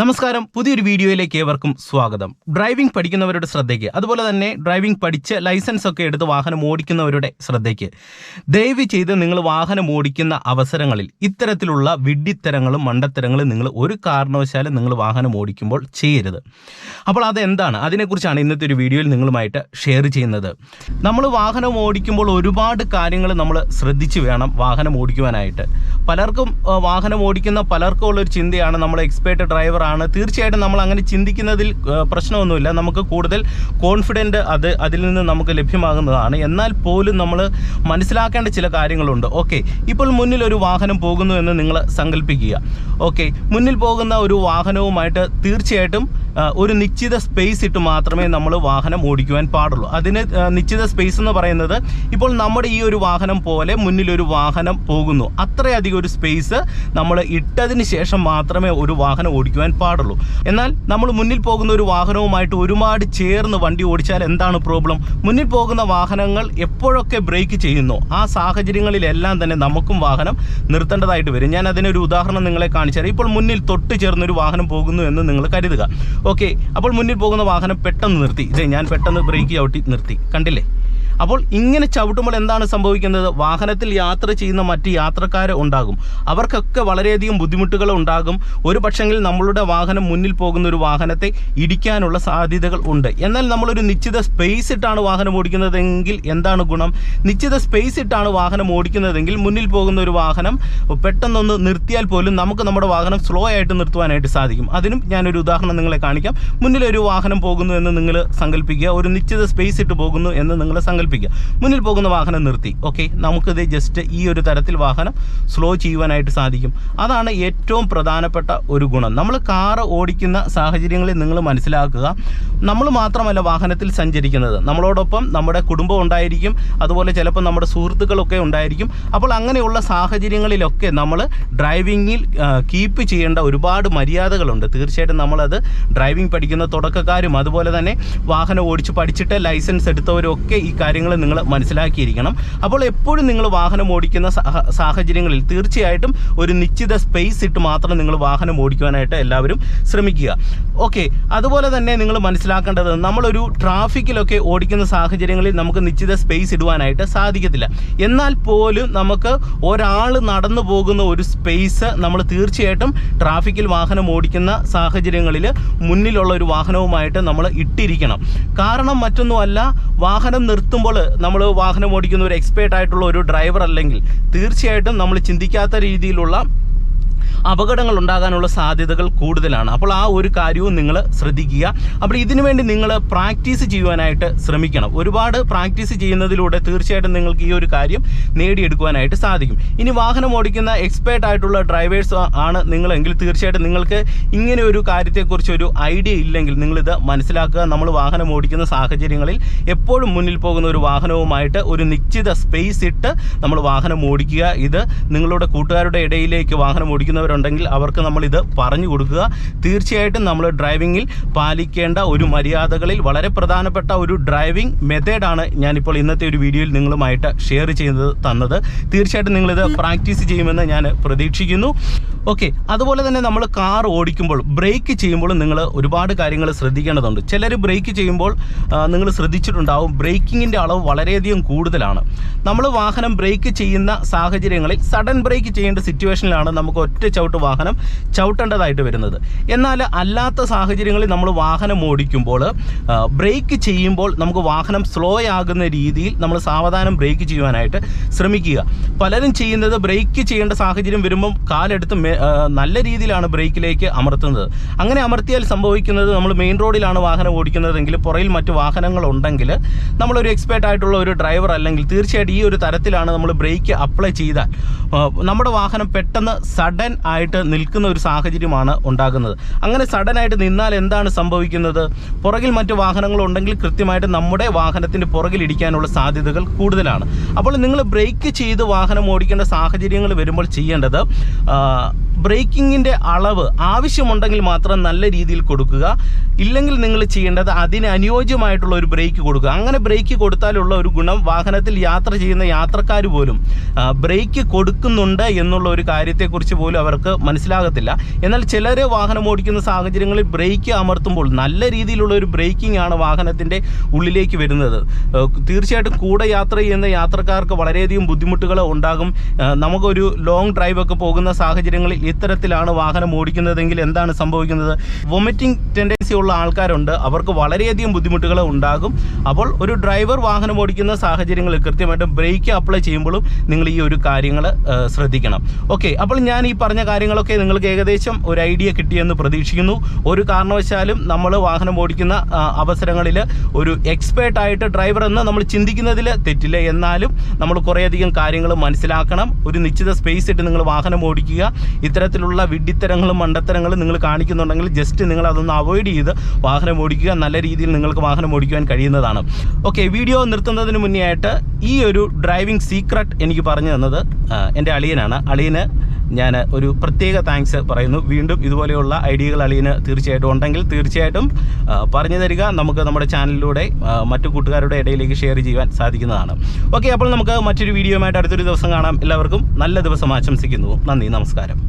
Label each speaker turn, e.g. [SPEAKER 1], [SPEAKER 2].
[SPEAKER 1] നമസ്കാരം, പുതിയൊരു വീഡിയോയിലേക്ക് ഏവർക്കും സ്വാഗതം. ഡ്രൈവിംഗ് പഠിക്കുന്നവരുടെ ശ്രദ്ധയ്ക്ക്, അതുപോലെ തന്നെ ഡ്രൈവിംഗ് പഠിച്ച് ലൈസൻസ് ഒക്കെ എടുത്ത് വാഹനം ഓടിക്കുന്നവരുടെ ശ്രദ്ധയ്ക്ക്, ദയവ് ചെയ്ത് നിങ്ങൾ വാഹനം ഓടിക്കുന്ന അവസരങ്ങളിൽ ഇത്തരത്തിലുള്ള വിഡ്ഢിത്തരങ്ങളും മണ്ടത്തരങ്ങളും നിങ്ങൾ ഒരു കാരണവശാലും നിങ്ങൾ വാഹനം ഓടിക്കുമ്പോൾ ചെയ്യരുത്. അപ്പോൾ അതെന്താണ്, അതിനെക്കുറിച്ചാണ് ഇന്നത്തെ ഒരു വീഡിയോയിൽ നിങ്ങളുമായിട്ട് ഷെയർ ചെയ്യുന്നത്. നമ്മൾ വാഹനം ഓടിക്കുമ്പോൾ ഒരുപാട് കാര്യങ്ങൾ നമ്മൾ ശ്രദ്ധിച്ച് വേണം വാഹനം ഓടിക്കുവാനായിട്ട്. പലർക്കും വാഹനം ഓടിക്കുന്ന പലർക്കും ഉള്ളൊരു ചിന്തയാണ് നമ്മൾ എക്സ്പേർട്ട് ഡ്രൈവർ ആണ്. തീർച്ചയായിട്ടും നമ്മൾ അങ്ങനെ ചിന്തിക്കുന്നതിൽ പ്രശ്നമൊന്നുമില്ല. നമുക്ക് കൂടുതൽ കോൺഫിഡൻറ്റ് അതിൽ നിന്ന് നമുക്ക് ലഭ്യമാകുന്നതാണ്. എന്നാൽ പോലും നമ്മൾ മനസ്സിലാക്കേണ്ട ചില കാര്യങ്ങളുണ്ട്. ഓക്കെ, ഇപ്പോൾ മുന്നിൽ ഒരു വാഹനം പോകുന്നു എന്ന് നിങ്ങൾ സങ്കല്പിക്കുക. ഓക്കെ, മുന്നിൽ പോകുന്ന ഒരു വാഹനവുമായിട്ട് തീർച്ചയായിട്ടും ഒരു നിശ്ചിത സ്പേസ് ഇട്ട് മാത്രമേ നമ്മൾ വാഹനം ഓടിക്കുവാൻ പാടുള്ളൂ. അതിന് നിശ്ചിത സ്പേസ് എന്ന് പറയുന്നത്, ഇപ്പോൾ നമ്മുടെ ഈ ഒരു വാഹനം പോലെ മുന്നിലൊരു വാഹനം പോകുന്നു, അത്രയധികം ഒരു സ്പേസ് നമ്മൾ ഇട്ടതിന് ശേഷം മാത്രമേ ഒരു വാഹനം ഓടിക്കുവാൻ പാടുള്ളൂ. എന്നാൽ നമ്മൾ മുന്നിൽ പോകുന്ന ഒരു വാഹനവുമായിട്ട് ഒരുപാട് ചേർന്ന് വണ്ടി ഓടിച്ചാൽ എന്താണ് പ്രോബ്ലം? മുന്നിൽ പോകുന്ന വാഹനങ്ങൾ എപ്പോഴൊക്കെ ബ്രേക്ക് ചെയ്യുന്നു ആ സാഹചര്യങ്ങളിലെല്ലാം തന്നെ നമുക്കും വാഹനം നിർത്തേണ്ടതായിട്ട് വരും. ഞാൻ അതിനൊരു ഉദാഹരണം നിങ്ങളെ കാണിച്ചാൽ, ഇപ്പോൾ മുന്നിൽ തൊട്ട് ചേർന്നൊരു വാഹനം പോകുന്നു എന്ന് നിങ്ങൾ കരുതുക. ഓക്കെ, അപ്പോൾ മുന്നിൽ പോകുന്ന വാഹനം പെട്ടെന്ന് നിർത്തി. ഞാൻ പെട്ടെന്ന് ബ്രേക്ക് ചവിട്ടി നിർത്തി, കണ്ടില്ലേ? അപ്പോൾ ഇങ്ങനെ ചവിട്ടുമ്പോൾ എന്താണ് സംഭവിക്കുന്നത്? വാഹനത്തിൽ യാത്ര ചെയ്യുന്ന മറ്റ് യാത്രക്കാർ ഉണ്ടാകും, അവർക്കൊക്കെ വളരെയധികം ബുദ്ധിമുട്ടുകൾ ഉണ്ടാകും. ഒരു പക്ഷെങ്കിൽ നമ്മളുടെ വാഹനം മുന്നിൽ പോകുന്ന ഒരു വാഹനത്തെ ഇടിക്കാനുള്ള സാധ്യതകൾ ഉണ്ട്. എന്നാൽ നമ്മളൊരു നിശ്ചിത സ്പേസ് ഇട്ടാണ് വാഹനം ഓടിക്കുന്നതെങ്കിൽ എന്താണ് ഗുണം? നിശ്ചിത സ്പേസ് ഇട്ടാണ് വാഹനം ഓടിക്കുന്നതെങ്കിൽ മുന്നിൽ പോകുന്ന ഒരു വാഹനം പെട്ടെന്നൊന്ന് നിർത്തിയാൽ പോലും നമുക്ക് നമ്മുടെ വാഹനം സ്ലോ ആയിട്ട് നിർത്തുവാനായിട്ട് സാധിക്കും. അതിനും ഞാനൊരു ഉദാഹരണം നിങ്ങളെ കാണിക്കാം. മുന്നിലൊരു വാഹനം പോകുന്നു എന്ന് നിങ്ങൾ സങ്കല്പിക്കുക, ഒരു നിശ്ചിത സ്പേസ് ഇട്ട് പോകുന്നു എന്ന് നിങ്ങൾ സങ്കല്പിക്കുക. മുന്നിൽ പോകുന്ന വാഹനം നിർത്തി. ഓക്കെ, നമുക്കിത് ജസ്റ്റ് ഈ ഒരു തരത്തിൽ വാഹനം സ്ലോ ചെയ്യുവാനായിട്ട് സാധിക്കും. അതാണ് ഏറ്റവും പ്രധാനപ്പെട്ട ഒരു ഗുണം. നമ്മൾ കാറ് ഓടിക്കുന്ന സാഹചര്യങ്ങളിൽ നിങ്ങൾ മനസ്സിലാക്കുക, നമ്മൾ മാത്രമല്ല വാഹനത്തിൽ സഞ്ചരിക്കുന്നത്, നമ്മളോടൊപ്പം നമ്മുടെ കുടുംബം ഉണ്ടായിരിക്കും, അതുപോലെ ചിലപ്പോൾ നമ്മുടെ സുഹൃത്തുക്കളൊക്കെ ഉണ്ടായിരിക്കും. അപ്പോൾ അങ്ങനെയുള്ള സാഹചര്യങ്ങളിലൊക്കെ നമ്മൾ ഡ്രൈവിങ്ങിൽ കീപ്പ് ചെയ്യേണ്ട ഒരുപാട് മര്യാദകളുണ്ട്. തീർച്ചയായിട്ടും നമ്മളത് ഡ്രൈവിംഗ് പഠിക്കുന്ന തുടക്കക്കാരും അതുപോലെ തന്നെ വാഹനം ഓടിച്ച് പഠിച്ചിട്ട് ലൈസൻസ് എടുത്തവരും ഒക്കെ ഈ കാര്യങ്ങൾ നിങ്ങൾ മനസ്സിലാക്കിയിരിക്കണം. അപ്പോൾ എപ്പോഴും നിങ്ങൾ വാഹനം ഓടിക്കുന്ന സാഹചര്യങ്ങളിൽ തീർച്ചയായിട്ടും ഒരു നിശ്ചിത സ്പേസ് ഇട്ട് മാത്രം നിങ്ങൾ വാഹനം ഓടിക്കുവാനായിട്ട് എല്ലാവരും ശ്രമിക്കുക. ഓക്കെ, അതുപോലെ തന്നെ നിങ്ങൾ മനസ്സിലാക്കേണ്ടത്, നമ്മളൊരു ട്രാഫിക്കിലൊക്കെ ഓടിക്കുന്ന സാഹചര്യങ്ങളിൽ നമുക്ക് നിശ്ചിത സ്പേസ് ഇടുവാനായിട്ട് സാധിക്കത്തില്ല. എന്നാൽ പോലും നമുക്ക് ഒരാൾ നടന്നു പോകുന്ന ഒരു സ്പേസ് നമ്മൾ തീർച്ചയായിട്ടും ട്രാഫിക്കിൽ വാഹനം ഓടിക്കുന്ന സാഹചര്യങ്ങളിൽ മുന്നിലുള്ള ഒരു വാഹനവുമായിട്ട് നമ്മൾ ഇട്ടിരിക്കണം. കാരണം മറ്റൊന്നുമല്ല, വാഹനം നിർത്തുമ്പോൾ നമ്മൾ വാഹനം ഓടിക്കുന്ന ഒരു എക്സ്പേർട്ട് ആയിട്ടുള്ള ഒരു ഡ്രൈവർ അല്ലെങ്കിൽ തീർച്ചയായിട്ടും നമ്മൾ ചിന്തിക്കാത്ത രീതിയിലുള്ള അപകടങ്ങൾ ഉണ്ടാകാനുള്ള സാധ്യതകൾ കൂടുതലാണ്. അപ്പോൾ ആ ഒരു കാര്യവും നിങ്ങൾ ശ്രദ്ധിക്കുക. അപ്പോൾ ഇതിനു വേണ്ടി നിങ്ങൾ പ്രാക്ടീസ് ചെയ്യുവാനായിട്ട് ശ്രമിക്കണം. ഒരുപാട് പ്രാക്ടീസ് ചെയ്യുന്നതിലൂടെ തീർച്ചയായിട്ടും നിങ്ങൾക്ക് ഈ ഒരു കാര്യം നേടിയെടുക്കുവാനായിട്ട് സാധിക്കും. ഇനി വാഹനം ഓടിക്കുന്ന എക്സ്പേർട്ട് ആയിട്ടുള്ള ഡ്രൈവേഴ്സ് ആണ് നിങ്ങളെങ്കിൽ തീർച്ചയായിട്ടും നിങ്ങൾക്ക് ഇങ്ങനെ ഒരു കാര്യത്തെക്കുറിച്ച് ഒരു ഐഡിയ ഇല്ലെങ്കിൽ നിങ്ങളിത് മനസ്സിലാക്കുക. നമ്മൾ വാഹനം ഓടിക്കുന്ന സാഹചര്യങ്ങളിൽ എപ്പോഴും മുന്നിൽ പോകുന്ന ഒരു വാഹനവുമായിട്ട് ഒരു നിശ്ചിത സ്പേസ് ഇട്ട് നമ്മൾ വാഹനം ഓടിക്കുക. ഇത് നിങ്ങളുടെ കൂട്ടുകാരുടെ ഇടയിലേക്ക് വാഹനം ഓടിക്കുന്നവരുണ്ടെങ്കിൽ അവർക്ക് നമ്മളിത് പറഞ്ഞു കൊടുക്കുക. തീർച്ചയായിട്ടും നമ്മൾ ഡ്രൈവിങ്ങിൽ പാലിക്കേണ്ട ഒരു മര്യാദകളിൽ വളരെ പ്രധാനപ്പെട്ട ഒരു ഡ്രൈവിംഗ് മെത്തേഡാണ് ഞാനിപ്പോൾ ഇന്നത്തെ ഒരു വീഡിയോയിൽ നിങ്ങളുമായിട്ട് ഷെയർ തന്നത്. തീർച്ചയായിട്ടും നിങ്ങളിത് പ്രാക്ടീസ് ചെയ്യുമെന്ന് ഞാൻ പ്രതീക്ഷിക്കുന്നു. ഓക്കെ, അതുപോലെ തന്നെ നമ്മൾ കാർ ഓടിക്കുമ്പോൾ ബ്രേക്ക് ചെയ്യുമ്പോൾ നിങ്ങൾ ഒരുപാട് കാര്യങ്ങൾ ശ്രദ്ധിക്കേണ്ടതുണ്ട്. ചിലർ ബ്രേക്ക് ചെയ്യുമ്പോൾ നിങ്ങൾ ശ്രദ്ധിച്ചിട്ടുണ്ടാവും, ബ്രേക്കിങ്ങിൻ്റെ അളവ് വളരെയധികം കൂടുതലാണ്. നമ്മൾ വാഹനം ബ്രേക്ക് ചെയ്യുന്ന സാഹചര്യങ്ങളിൽ സഡൻ ബ്രേക്ക് ചെയ്യേണ്ട സിറ്റുവേഷനിലാണ് നമുക്ക് ഒറ്റ ചവിട്ട് വാഹനം ചവിട്ടേണ്ടതായിട്ട് വരുന്നത്. എന്നാൽ അല്ലാത്ത സാഹചര്യങ്ങളിൽ നമ്മൾ വാഹനം ഓടിക്കുമ്പോൾ ബ്രേക്ക് ചെയ്യുമ്പോൾ നമുക്ക് വാഹനം സ്ലോ ആകുന്ന രീതിയിൽ നമ്മൾ സാവധാനം ബ്രേക്ക് ചെയ്യുവാനായിട്ട് ശ്രമിക്കുക. പലരും ചെയ്യുന്നത്, ബ്രേക്ക് ചെയ്യേണ്ട സാഹചര്യം വരുമ്പം കാലെടുത്ത് നല്ല രീതിയിലാണ് ബ്രേക്കിലേക്ക് അമർത്തുന്നത്. അങ്ങനെ അമർത്തിയാൽ സംഭവിക്കുന്നത്, നമ്മൾ മെയിൻ റോഡിലാണ് വാഹനം ഓടിക്കുന്നതെങ്കിൽ പുറയിൽ മറ്റ് വാഹനങ്ങളുണ്ടെങ്കിൽ നമ്മളൊരു എക്സ്പേർട്ട് ആയിട്ടുള്ള ഒരു ഡ്രൈവർ അല്ലെങ്കിൽ തീർച്ചയായിട്ടും ഈ ഒരു തരത്തിലാണ് നമ്മൾ ബ്രേക്ക് അപ്ലൈ ചെയ്താൽ നമ്മുടെ വാഹനം പെട്ടെന്ന് സഡൻ ആയിട്ട് നിൽക്കുന്ന ഒരു സാഹചര്യമാണ് ഉണ്ടാകുന്നത്. അങ്ങനെ സഡൻ ആയിട്ട് നിന്നാൽ എന്താണ് സംഭവിക്കുന്നത്? പുറകിൽ മറ്റ് വാഹനങ്ങളുണ്ടെങ്കിൽ കൃത്യമായിട്ട് നമ്മുടെ വാഹനത്തിൻ്റെ പുറകിൽ ഇടിക്കാനുള്ള സാധ്യതകൾ കൂടുതലാണ്. അപ്പോൾ നിങ്ങൾ ബ്രേക്ക് ചെയ്ത് വാഹനം ഓടിക്കേണ്ട സാഹചര്യങ്ങൾ വരുമ്പോൾ ചെയ്യേണ്ടത്, ബ്രേക്കിങ്ങിൻ്റെ അളവ് ആവശ്യമുണ്ടെങ്കിൽ മാത്രം നല്ല രീതിയിൽ കൊടുക്കുക. ഇല്ലെങ്കിൽ നിങ്ങൾ ചെയ്യേണ്ടത് അതിന് അനുയോജ്യമായിട്ടുള്ള ഒരു ബ്രേക്ക് കൊടുക്കുക. അങ്ങനെ ബ്രേക്ക് കൊടുത്താലുള്ള ഒരു ഗുണം, വാഹനത്തിൽ യാത്ര ചെയ്യുന്ന യാത്രക്കാർ പോലും ബ്രേക്ക് കൊടുക്കുന്നുണ്ട് എന്നുള്ള ഒരു കാര്യത്തെക്കുറിച്ച് പോലും അവർക്ക് മനസ്സിലാകത്തില്ല. എന്നാൽ ചിലർ വാഹനം ഓടിക്കുന്ന സാഹചര്യങ്ങളിൽ ബ്രേക്ക് അമർത്തുമ്പോൾ നല്ല രീതിയിലുള്ള ഒരു ബ്രേക്കിംഗ് ആണ് വാഹനത്തിൻ്റെ ഉള്ളിലേക്ക് വരുന്നത്. തീർച്ചയായിട്ടും കൂടെ യാത്ര ചെയ്യുന്ന യാത്രക്കാർക്ക് വളരെയധികം ബുദ്ധിമുട്ടുകൾ ഉണ്ടാകും. നമുക്കൊരു ലോങ് ഡ്രൈവ് ഒക്കെ പോകുന്ന സാഹചര്യങ്ങളിൽ ഇത്തരത്തിലാണ് വാഹനം ഓടിക്കുന്നതെങ്കിൽ എന്താണ് സംഭവിക്കുന്നത്? വൊമിറ്റിംഗ് ടെൻഡൻസി ഉള്ള ആൾക്കാരുണ്ട്, അവർക്ക് വളരെയധികം ബുദ്ധിമുട്ടുകൾ ഉണ്ടാകും. അപ്പോൾ ഒരു ഡ്രൈവർ വാഹനം ഓടിക്കുന്ന സാഹചര്യങ്ങളിൽ കൃത്യമായിട്ട് ബ്രേക്ക് അപ്ലൈ ചെയ്യുമ്പോഴും നിങ്ങൾ ഈ ഒരു കാര്യങ്ങൾ ശ്രദ്ധിക്കണം. ഓക്കെ, അപ്പോൾ ഞാൻ ഈ പറഞ്ഞ കാര്യങ്ങളൊക്കെ നിങ്ങൾക്ക് ഏകദേശം ഒരു ഐഡിയ കിട്ടിയെന്ന് പ്രതീക്ഷിക്കുന്നു. ഒരു കാരണവശാലും നമ്മൾ വാഹനം ഓടിക്കുന്ന അവസരങ്ങളിൽ ഒരു എക്സ്പേർട്ടായിട്ട് ഡ്രൈവർ എന്ന് നമ്മൾ ചിന്തിക്കുന്നതിൽ തെറ്റില്ല. എന്നാലും നമ്മൾ കുറേയധികം കാര്യങ്ങൾ മനസ്സിലാക്കണം. ഒരു നിശ്ചിത സ്പേസ് ഇട്ട് നിങ്ങൾ വാഹനം ഓടിക്കുക. ഇത്തരത്തിലുള്ള വിഡ്ഢിത്തരങ്ങളും മണ്ടത്തരങ്ങളും നിങ്ങൾ കാണിക്കുന്നുണ്ടെങ്കിൽ ജസ്റ്റ് നിങ്ങൾ അതൊന്ന് അവോയ്ഡ് ചെയ്ത് വാഹനം ഓടിക്കുക. നല്ല രീതിയിൽ നിങ്ങൾക്ക് വാഹനം ഓടിക്കുവാൻ കഴിയുന്നതാണ്. ഓക്കെ, വീഡിയോ നിർത്തുന്നതിന് മുന്നേ ആയിട്ട് ഈ ഒരു ഡ്രൈവിംഗ് സീക്രട്ട് എനിക്ക് പറഞ്ഞു തന്നത് എൻ്റെ അളിയനാണ്. അളിയന് ഞാൻ ഒരു പ്രത്യേക താങ്ക്സ് പറയുന്നു. വീണ്ടും ഇതുപോലെയുള്ള ഐഡിയകൾ അളിയന് തീർച്ചയായിട്ടും ഉണ്ടെങ്കിൽ തീർച്ചയായിട്ടും പറഞ്ഞു തരിക. നമുക്ക് നമ്മുടെ ചാനലിലൂടെ മറ്റു കൂട്ടുകാരുടെ ഇടയിലേക്ക് ഷെയർ ചെയ്യുവാൻ സാധിക്കുന്നതാണ്. ഓക്കെ, അപ്പോൾ നമുക്ക് മറ്റൊരു വീഡിയോയുമായിട്ട് അടുത്തൊരു ദിവസം കാണാം. എല്ലാവർക്കും നല്ല ദിവസം ആശംസിക്കുന്നു. നന്ദി, നമസ്കാരം.